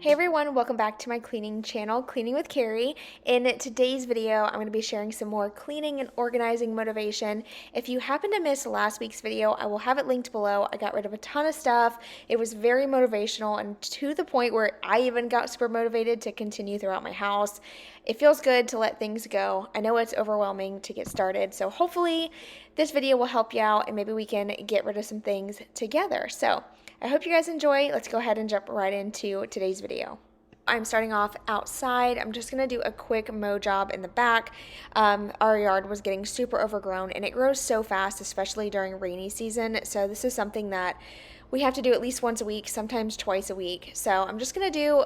Hey everyone, welcome back to my cleaning channel, Cleaning with Karrie. In today's video, I'm going to be sharing some more cleaning and organizing motivation. If you happen to miss last week's video, I will have it linked below. I got rid of a ton of stuff. It was very motivational and to the point where I even got super motivated to continue throughout my house. It feels good to let things go. I know it's overwhelming to get started, so hopefully this video will help you out and maybe we can get rid of some things together. So I hope you guys enjoy. Let's go ahead and jump right into today's video. I'm starting off outside. I'm just gonna do a quick mow job in the back. Our yard was getting super overgrown and it grows so fast, especially during rainy season. So this is something that we have to do at least once a week, sometimes twice a week. So I'm just gonna do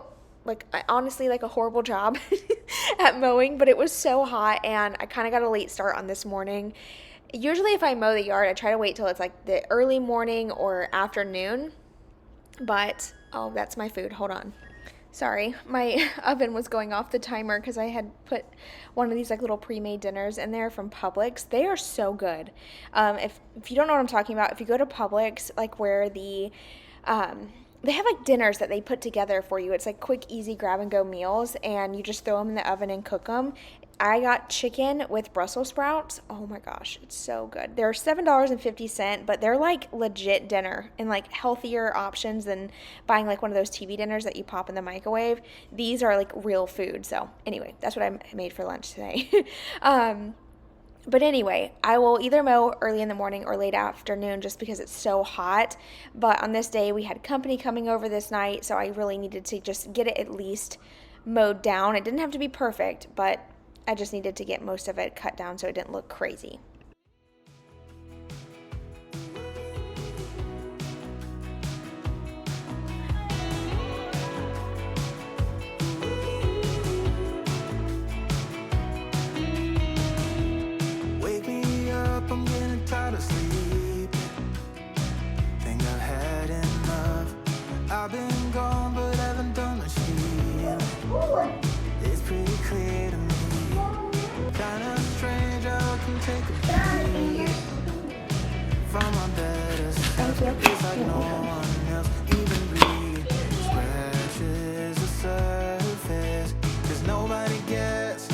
honestly a horrible job at mowing, but it was so hot and I kind of got a late start on this morning. Usually if I mow the yard, I try to wait till it's like the early morning or afternoon, but, oh, that's my food, hold on. Sorry, my oven was going off the timer because I had put one of these like little pre-made dinners in there from Publix. They are so good. If you don't know what I'm talking about, if you go to Publix, like where they have like dinners that they put together for you. It's like quick, easy grab and go meals and you just throw them in the oven and cook them. I got chicken with Brussels sprouts. Oh my gosh, it's so good. They're $7.50, but they're like legit dinner and like healthier options than buying like one of those TV dinners that you pop in the microwave. These are like real food. So anyway, that's what I made for lunch today. But anyway, I will either mow early in the morning or late afternoon just because it's so hot. But on this day, we had company coming over this night, so I really needed to just get it at least mowed down. It didn't have to be perfect, but I just needed to get most of it cut down so it didn't look crazy. I'm getting tired of sleeping. Think I've had enough. I've been gone, but haven't done much healing. It's pretty clear to me. Kinda strange how I can take a break from my better self. It's like no one else even breathes. Scratches the surface. 'Cause nobody gets.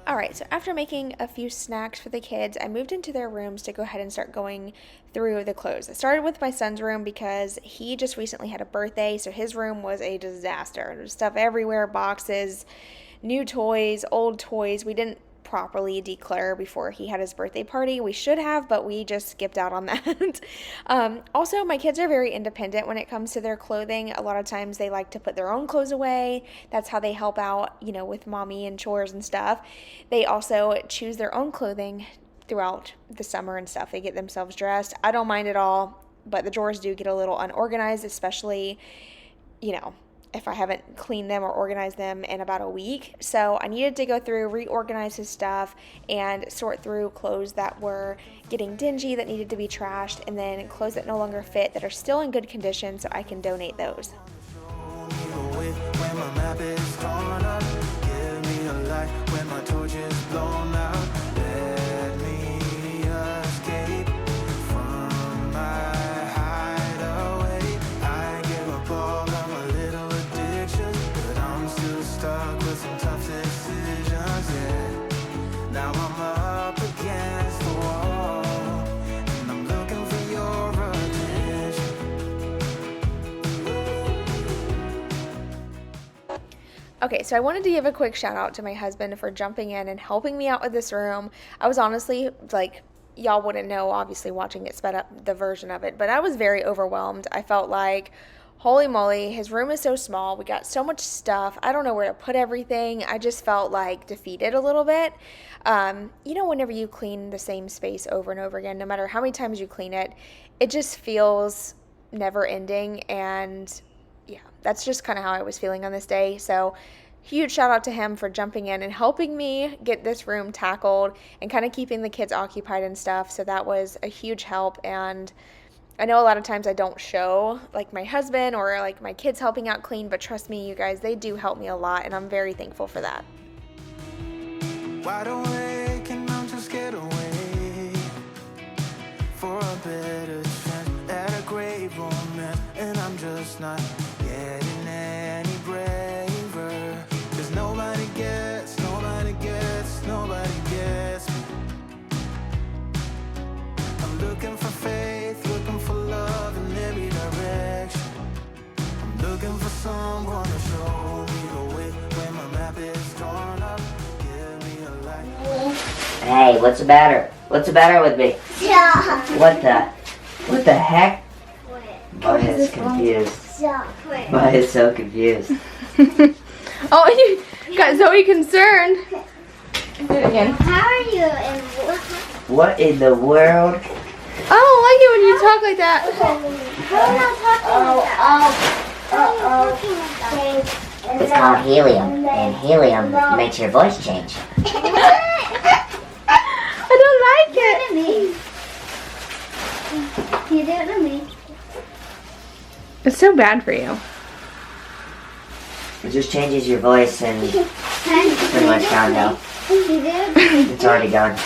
All right, so after making a few snacks for the kids, I moved into their rooms to go ahead and start going through the clothes. I started with my son's room because he just recently had a birthday, so his room was a disaster. There's stuff everywhere, boxes, new toys, old toys. We didn't properly declutter before he had his birthday party. We should have, but we just skipped out on that. Also, my kids are very independent when it comes to their clothing. A lot of times they like to put their own clothes away. That's how they help out, with mommy and chores and stuff. They also choose their own clothing throughout the summer and stuff. They get themselves dressed. I don't mind at all, but the drawers do get a little unorganized, especially, if I haven't cleaned them or organized them in about a week. So I needed to go through, reorganize his stuff, and sort through clothes that were getting dingy, that needed to be trashed, and then clothes that no longer fit, that are still in good condition, so I can donate those. Okay, so I wanted to give a quick shout out to my husband for jumping in and helping me out with this room. I was honestly, y'all wouldn't know, obviously, watching it sped up the version of it, but I was very overwhelmed. I felt like, holy moly, his room is so small. We got so much stuff. I don't know where to put everything. I just felt like defeated a little bit. Whenever you clean the same space over and over again, no matter how many times you clean it, it just feels never ending, and yeah, that's just kind of how I was feeling on this day. So huge shout out to him for jumping in and helping me get this room tackled and kind of keeping the kids occupied and stuff. So that was a huge help. And I know a lot of times I don't show like my husband or like my kids helping out clean, but trust me, you guys, they do help me a lot, and I'm very thankful for that. Wide awake and I'm just get away for a better chance at a great romance, and I'm just not getting Hey, what's the matter? What's the matter with me? What the heck? Bud is confused. Bud is so confused. Oh, you got Zoe concerned. Do it again. How are you? What in the world? I don't like it when you talk like that. I'm not talking like that. It's called helium, and helium makes your voice change. I don't like it. You do it to me. It's so bad for you. It just changes your voice, and it's pretty much gone now. You do it. It's already gone.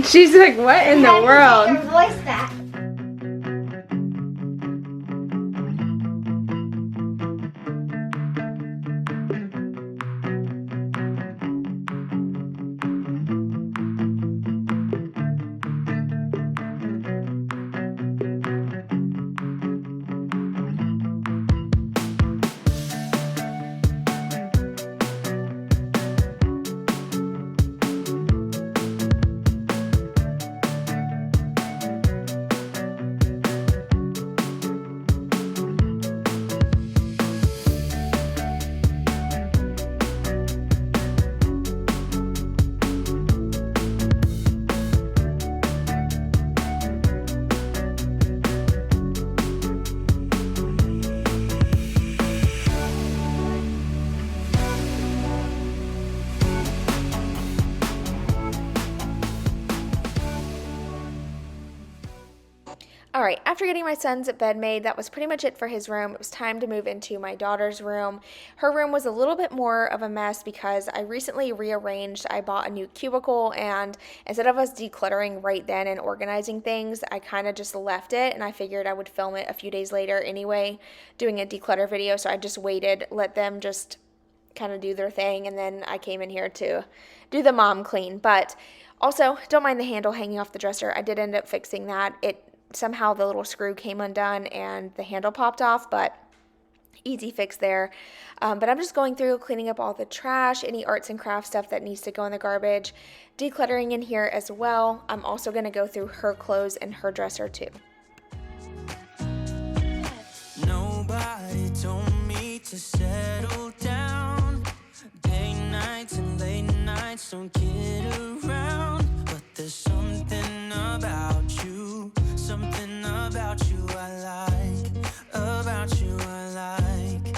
She's like, what in the world? Your voice back. All right, after getting my son's bed made, that was pretty much it for his room. It was time to move into my daughter's room. Her room was a little bit more of a mess because I recently rearranged. I bought a new cubicle, and instead of us decluttering right then and organizing things, I kind of just left it, and I figured I would film it a few days later anyway, doing a declutter video. So I just waited, let them just kind of do their thing, and then I came in here to do the mom clean. But also, don't mind the handle hanging off the dresser. I did end up fixing that. Somehow the little screw came undone and the handle popped off, but easy fix there. But I'm just going through, cleaning up all the trash, any arts and crafts stuff that needs to go in the garbage, decluttering in here as well. I'm also going to go through her clothes and her dresser too. Nobody told me to settle down. Day nights and late nights don't get around. But there's something about you, something about you I like, about you I like.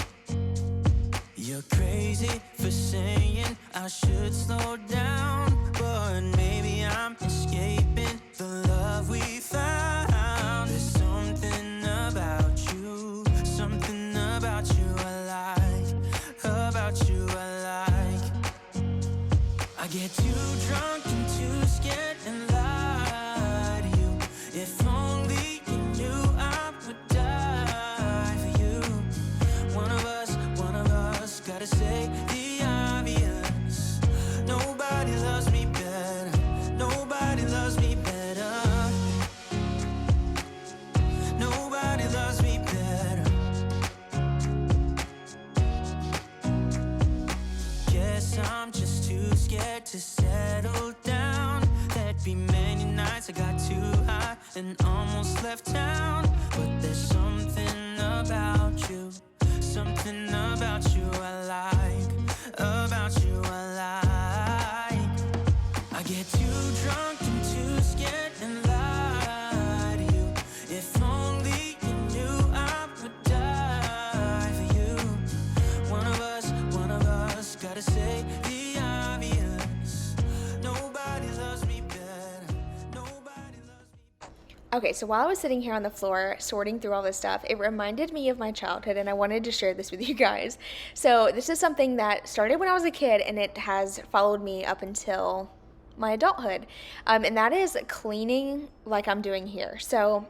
You're crazy for saying I should slow down, but maybe I'm escaping the love we found. There's something about you, something about you I like, about you I like. I get too drunk and too scared and lie to you. If only you knew I would die for you. One of us gotta say the obvious. Nobody loves me better, nobody loves me better, nobody loves me better. Guess I'm just too scared to settle down. There'd be many nights I got too high and almost left town. But there's something about you, something about you I like, about you I like. I get too drunk and too scared and lie to you. If only you knew I would die for you. One of us gotta say the obvious. Nobody loves me better, nobody loves me. Okay, so while I was sitting here on the floor sorting through all this stuff, it reminded me of my childhood, and I wanted to share this with you guys. So this is something that started when I was a kid, and it has followed me up until my adulthood, and that is cleaning like I'm doing here. So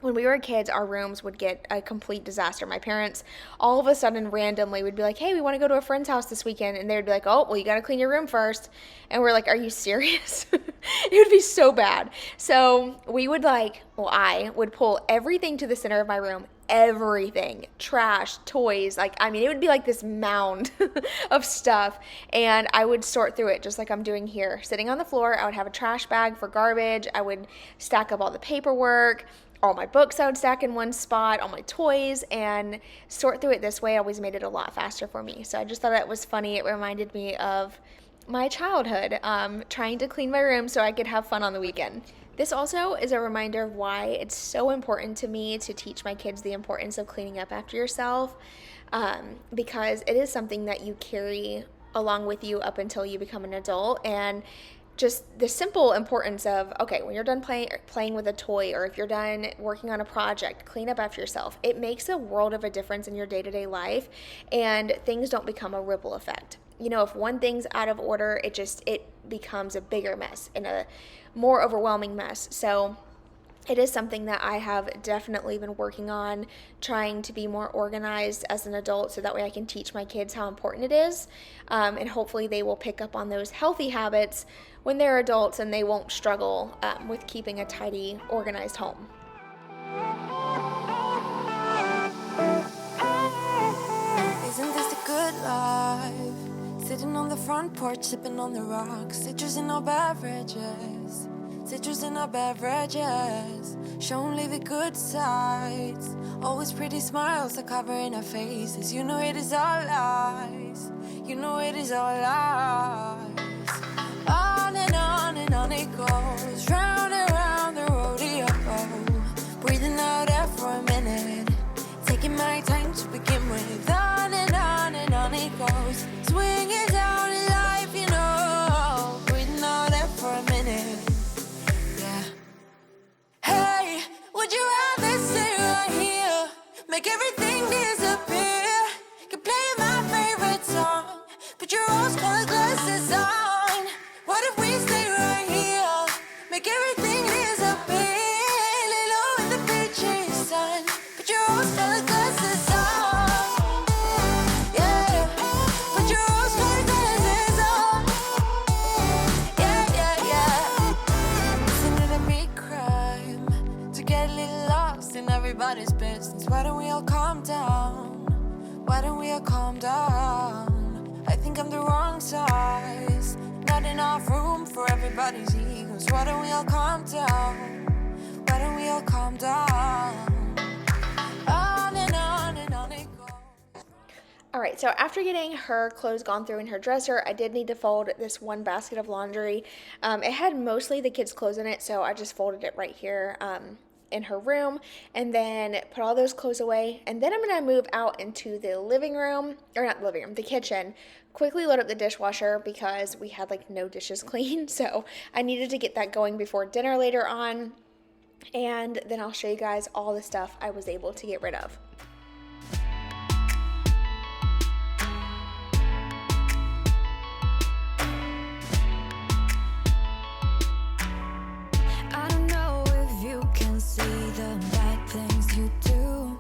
when we were kids, our rooms would get a complete disaster. My parents all of a sudden randomly would be like, hey, we want to go to a friend's house this weekend. And they would be like, oh, well, you got to clean your room first. And we're like, are you serious? It would be so bad. So we would I would pull everything to the center of my room, everything, trash, toys. It would be like this mound of stuff. And I would sort through it just like I'm doing here. Sitting on the floor, I would have a trash bag for garbage. I would stack up all the paperwork. All my books I would stack in one spot, all my toys, and sort through it this way always made it a lot faster for me. So I just thought that was funny. It reminded me of my childhood, trying to clean my room so I could have fun on the weekend. This also is a reminder of why it's so important to me to teach my kids the importance of cleaning up after yourself, because it is something that you carry along with you up until you become an adult. And just the simple importance of, okay, when you're done playing with a toy, or if you're done working on a project, clean up after yourself. It makes a world of a difference in your day-to-day life, and things don't become a ripple effect. If one thing's out of order, it becomes a bigger mess and a more overwhelming mess. So it is something that I have definitely been working on, trying to be more organized as an adult so that way I can teach my kids how important it is. And hopefully they will pick up on those healthy habits when they're adults, and they won't struggle with keeping a tidy, organized home. Isn't this the good life? Sitting on the front porch, sipping on the rocks, citrus in our beverages. Citrus in our beverages, show only the good sides. Always pretty smiles are covering our faces. You know it is all lies. You know it is all lies. On and on it goes, round and round the rodeo. Breathing out air for a minute, taking my time to begin with. On and on it goes, swinging down in life, breathing out air for a minute. Hey, would you rather stay right here? Make everything disappear. Could play my favorite song, put your rose-colored glasses on. What if we stay right here? Make everything disappear. Lay low in the beaching sun, put your rose-colored glasses on. Yeah, put your rose-colored glasses on. Yeah. Listening to me cry, to get a little lost in everybody's business. Why don't we all calm down? Why don't we all calm down? I think I'm the wrong size, not enough room for everybody's egos. Why don't we all calm down? Why don't we all calm down? On and on it goes. All right, so after getting her clothes gone through in her dresser, I did need to fold this one basket of laundry. It had mostly the kids' clothes in it, so I just folded it right here in her room, and then put all those clothes away. And then I'm going to move out into the the kitchen, quickly load up the dishwasher because we had no dishes clean, so I needed to get that going before dinner later on. And then I'll show you guys all the stuff I was able to get rid of. I don't know if you can see the bad things you do,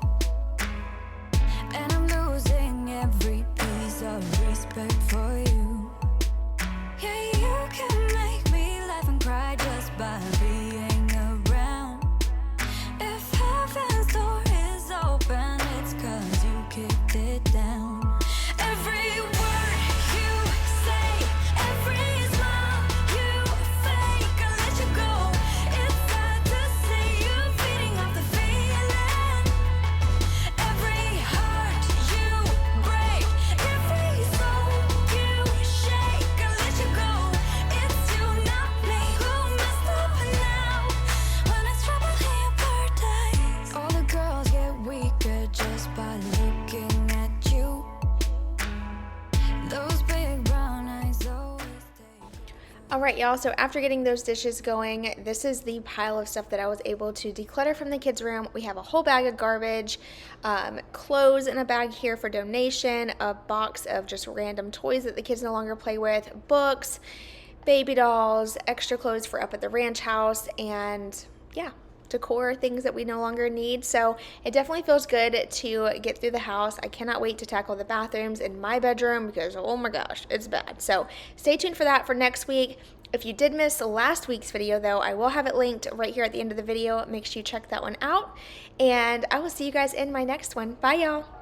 and I'm losing every piece of respect for you. Yeah, you can make me laugh and cry just by being around. If heaven's door is open, it's 'cause you kicked it down. Every word you say, every smile you fake, I let you go. It's sad to see you feeding off the feeling. Every heart you break, every soul you shake, I let you go. It's you, not me, who messed up now. When it's trouble in your paradise, all the girls get weaker just by looking at you. Those big brown eyes always take. All right, y'all, so after getting those dishes going, this is the pile of stuff that I was able to declutter from the kids' room. We have a whole bag of garbage, clothes in a bag here for donation, a box of just random toys that the kids no longer play with, books, baby dolls, extra clothes for up at the ranch house, and yeah, decor things that we no longer need. So it definitely feels good to get through the house. I cannot wait to tackle the bathrooms in my bedroom because, oh my gosh, it's bad. So stay tuned for that for next week. If you did miss last week's video, though, I will have it linked right here at the end of the video. Make sure you check that one out. And I will see you guys in my next one. Bye, y'all.